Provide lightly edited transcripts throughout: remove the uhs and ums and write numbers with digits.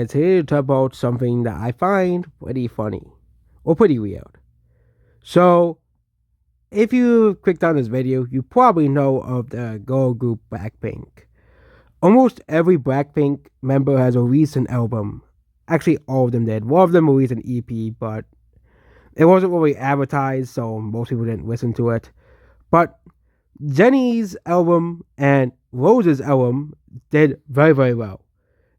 It's here to talk about something that I find pretty funny or pretty weird. So, if you clicked on this video, you probably know of the girl group Blackpink. Almost every Blackpink member has a recent album. Actually, all of them did. One of them released an EP, but it wasn't really advertised, so most people didn't listen to it. But Jennie's album and Rose's album did very, very well.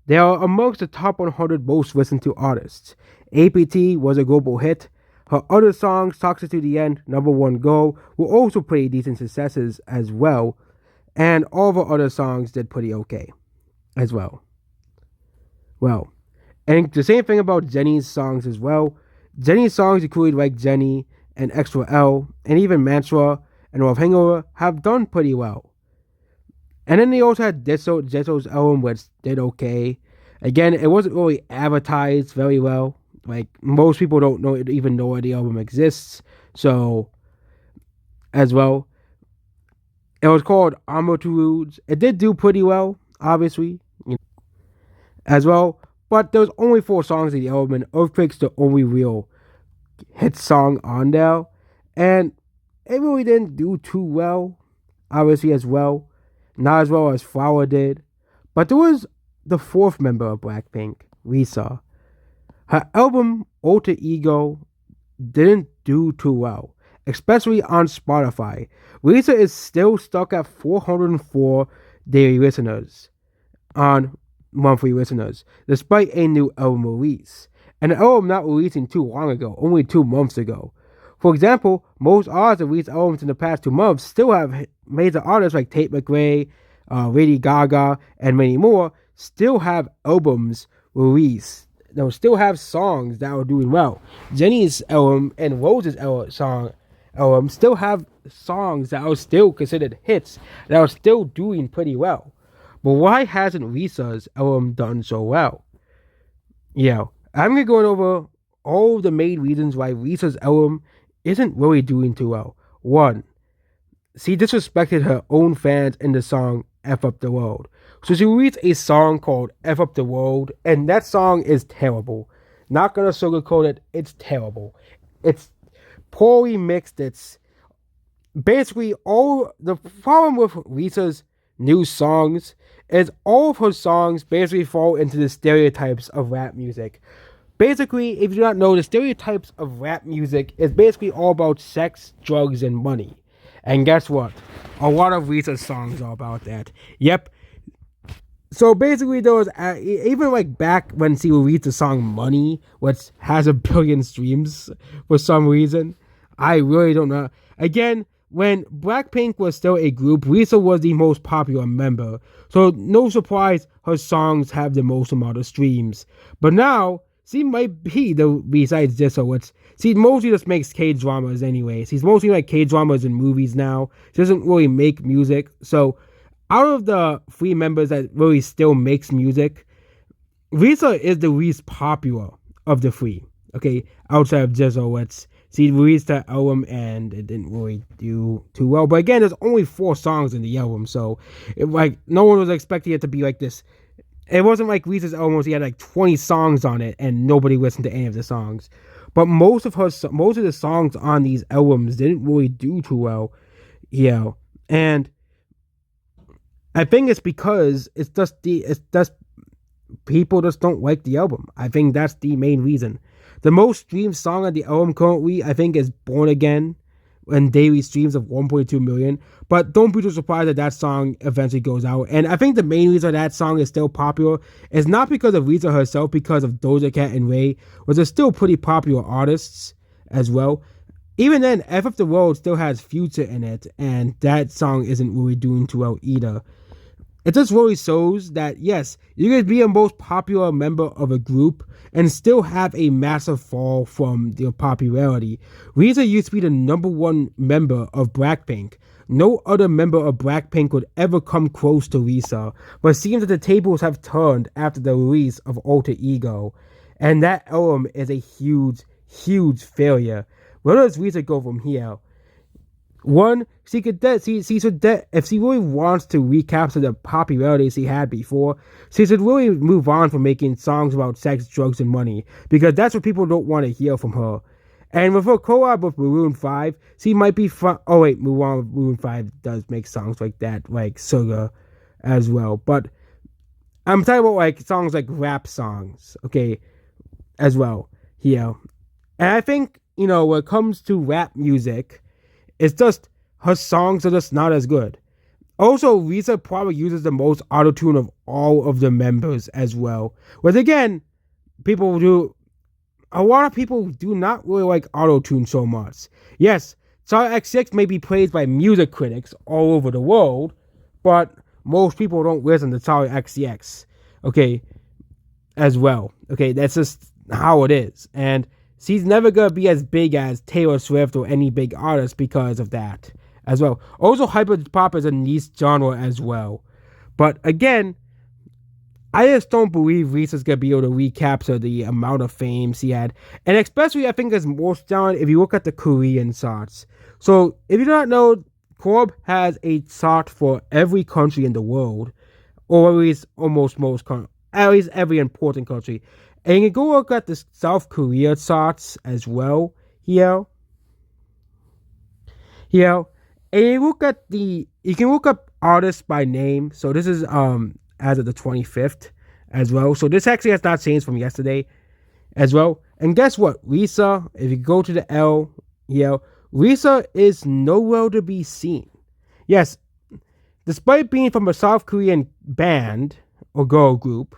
They are amongst the top 100 most listened to artists. APT was a global hit. Her other songs, Toxic to the End, Number One Go, were also pretty decent successes as well. And all of her other songs did pretty okay as well. Well, and the same thing about Jennie's songs as well. Jennie's songs, including like Jennie and Extra L, and even Mantra and Love Hangover, have done pretty well. And then they also had Jisoo's album, which did okay. Again, it wasn't really advertised very well. Like, most people don't even know the album exists. So, as well, it was called Armor to Rudes. It did do pretty well, obviously, as well. But there was only 4 songs in the album, and Earthquake's the only real hit song on there. And it really didn't do too well, obviously, as well. Not as well as Flower did. But there was the 4th member of Blackpink, Lisa. Her album, Alter Ego, didn't do too well, especially on Spotify. Lisa is still stuck at 404 daily listeners on monthly listeners, despite a new album release. And the album not releasing too long ago, only 2 months ago. For example, most artists that released albums in the past 2 months still have major artists like Tate McRae, Lady Gaga, and many more still have albums released. They'll still have songs that are doing well. Jennie's album and Rose's album still have songs that are still considered hits, that are still doing pretty well. But why hasn't Lisa's album done so well? Yeah, I'm going to go over all the main reasons why Lisa's album isn't really doing too well. 1. She disrespected her own fans in the song F Up the World. So she released a song called F Up the World, and that song is terrible. Not gonna sugarcoat it, it's terrible. It's poorly mixed, it's basically all the problem with Lisa's new songs is all of her songs basically fall into the stereotypes of rap music. Basically, if you do not know, the stereotypes of rap music is basically all about sex, drugs, and money. And guess what? A lot of Lisa's songs are about that. Yep. So basically, there was even like back when she released the song "Money," which has 1 billion streams for some reason. I really don't know. Again, when Blackpink was still a group, Lisa was the most popular member. So no surprise, her songs have the most amount of streams. But now, she might be besides this, so she mostly just makes K-dramas anyway. She's mostly like K-dramas and movies now. She doesn't really make music. So out of the 3 members that really still makes music, Lisa is the least popular of the 3. Okay, outside of Jisoo, she released that album and it didn't really do too well. But again, there's only 4 songs in the album, so no one was expecting it to be like this. It wasn't like Lisa's album, she had like 20 songs on it and nobody listened to any of the songs. But most of the songs on these albums didn't really do too well. Yeah. And I think it's because it's just people just don't like the album. I think that's the main reason. The most streamed song on the album currently, I think, is Born Again, and daily streams of 1.2 million. But don't be too surprised that song eventually goes out. And I think the main reason that song is still popular is not because of Lisa herself, because of Doja Cat and Ray, which are still pretty popular artists as well. Even then, F Up the World still has Future in it, and that song isn't really doing too well either. It just really shows that, yes, you can be a most popular member of a group and still have a massive fall from their popularity. Lisa used to be the number 1 member of Blackpink. No other member of Blackpink would ever come close to Lisa, but it seems that the tables have turned after the release of Alter Ego, and that album is a huge, huge failure. Where does Lisa go from here? One, she could if she really wants to recapture the popularity she had before, she should really move on from making songs about sex, drugs, and money because that's what people don't want to hear from her. And with her collab with Maroon 5, she might be fun. Oh wait, Maroon 5 does make songs like that, like Sugar, as well. But I'm talking about like songs like rap songs, okay, as well here. And I think when it comes to rap music, it's just her songs are just not as good. Also, Lisa probably uses the most autotune of all of the members as well. But again, people do a lot of people do not really like autotune so much. Yes, Star X6 may be praised by music critics all over the world, but most people don't listen to Star XCX. Okay, as well. Okay, that's just how it is. And she's never gonna be as big as Taylor Swift or any big artist because of that as well. Also, hyperpop is a niche genre as well. But again, I just don't believe Lisa's gonna be able to recapture the amount of fame she had, and especially I think it's most down if you look at the Korean charts. So if you do not know, Korb has a chart for every country in the world, or at least at least every important country. And you can go look at the South Korea charts as well here. Here. And you can look up artists by name. So this is as of the 25th as well. So this actually has not changed from yesterday as well. And guess what? Lisa, if you go to the L here, Lisa is nowhere to be seen. Yes, despite being from a South Korean band or girl group,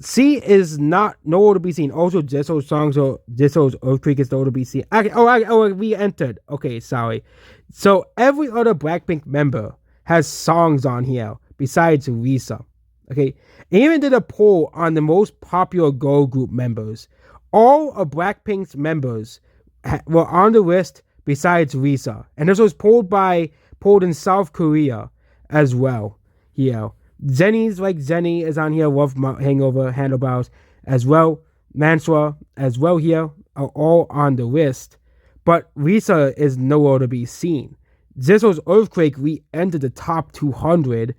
C is not nowhere to be seen. Also, Jisoo's Earthquake is nowhere to be seen. We entered. Okay, sorry. So every other Blackpink member has songs on here besides Lisa. Okay, and even did a poll on the most popular girl group members. All of Blackpink's members were on the list besides Lisa, and this was polled in South Korea as well. Here. Jenny is on here. Love Hangover, Handlebars as well. Mantra as well here are all on the list. But Lisa is nowhere to be seen. Jisoo's Earthquake re-entered the top 200.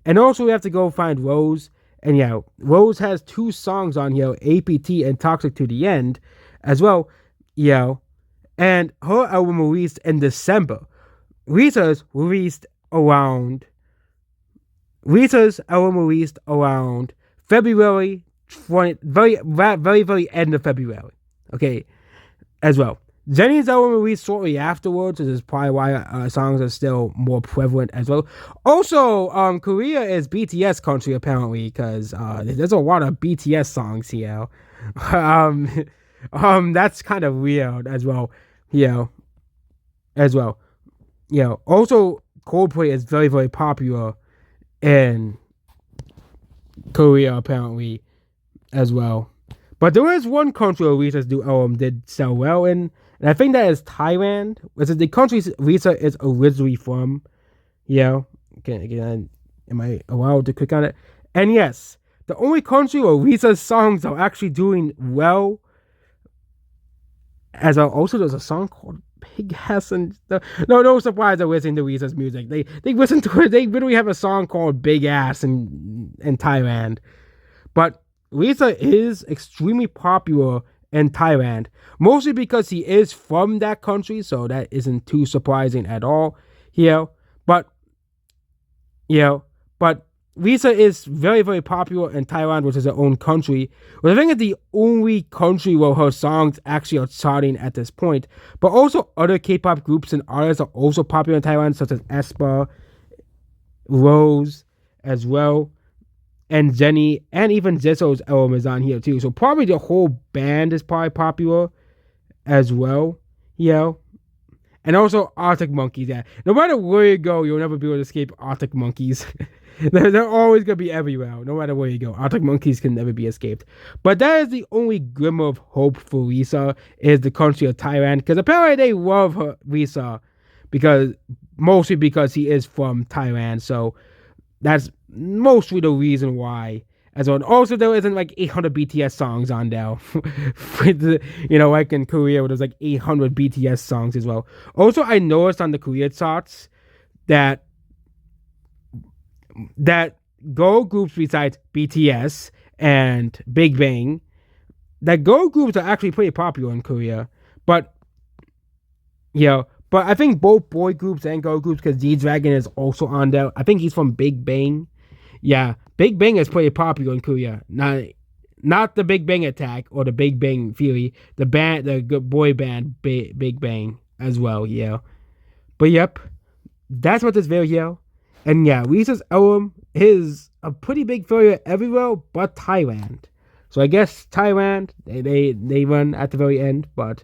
And also we have to go find Rose. And yeah, Rose has 2 songs on here, APT and Toxic to the End as well. Yeah. And her album released in December. Lisa's album released around February 20, very end of February. Okay, as well. Jenny's album released shortly afterwards, which is probably why songs are still more prevalent as well. Also, Korea is BTS country apparently because there's a lot of BTS songs here. That's kind of weird as well. As well. Also, Coldplay is very, very popular in Korea apparently as well. But there is one country where Lisa's did sell well in, and I think that is Thailand, which is the country Lisa is originally from. Again, am I allowed to click on it? And yes, the only country where Lisa's songs are actually doing well, also there's a song called Big Ass, and no surprise they're listening to Lisa's music. They listen to it. They literally have a song called Big Ass in Thailand. But Lisa is extremely popular in Thailand, mostly because he is from that country, so that isn't too surprising at all here. But Lisa is very, very popular in Thailand, which is her own country. But I think it's the only country where her songs actually are charting at this point. But also other K-pop groups and artists are also popular in Thailand, such as aespa, Rose as well, and Jenny, and even Jisoo's album is on here too. So probably the whole band is probably popular as well. And also Arctic Monkeys. Yeah, no matter where you go, you'll never be able to escape Arctic Monkeys. They're always going to be everywhere, no matter where you go. Arctic Monkeys can never be escaped. But that is the only glimmer of hope for Lisa, is the country of Thailand. Because apparently they love Lisa, mostly because he is from Thailand. So that's mostly the reason why. as well. And also, there isn't like 800 BTS songs on there. Like in Korea, there's like 800 BTS songs as well. Also, I noticed on the Korea charts that girl groups besides BTS and Big Bang, that girl groups are actually pretty popular in Korea. But but I think both boy groups and girl groups, because G Dragon is also on there. I think he's from Big Bang. Yeah, Big Bang is pretty popular in Korea. Not the Big Bang Attack or the Big Bang Theory. The boy band Big Bang as well. Yeah, but yep, that's what this video. And yeah, Lisa's album is a pretty big failure everywhere but Thailand. So I guess Thailand they run at the very end, but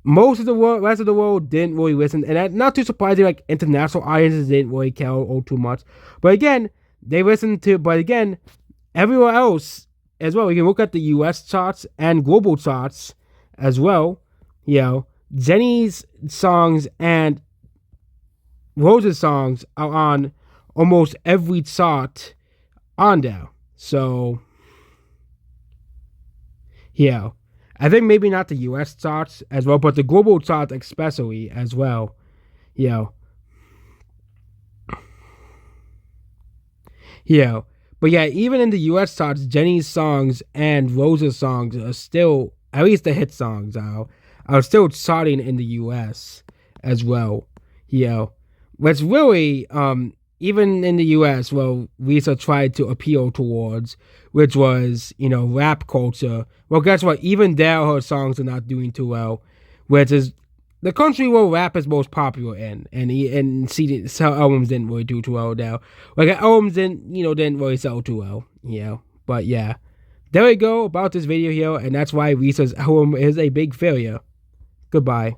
most of the rest of the world didn't really listen, and not too surprising. Like international audiences didn't really care all too much, but again, they listened to. But again, everywhere else as well. You can look at the U.S. charts and global charts as well. Jennie's songs and Rose's songs are on almost every chart on there. So yeah. I think maybe not the US charts as well, but the global charts especially as well. Yeah. But yeah, even in the US charts, Jennie's songs and Rose's songs are still, at least the hit songs are still charting in the US as well. Which really, even in the US, well, Lisa tried to appeal towards, which was, rap culture. Well, guess what? Even there, her songs are not doing too well, which is the country where rap is most popular in. And her albums didn't really do too well there. Like, her albums didn't really sell too well, But yeah, there we go about this video here, and that's why Lisa's album is a big failure. Goodbye.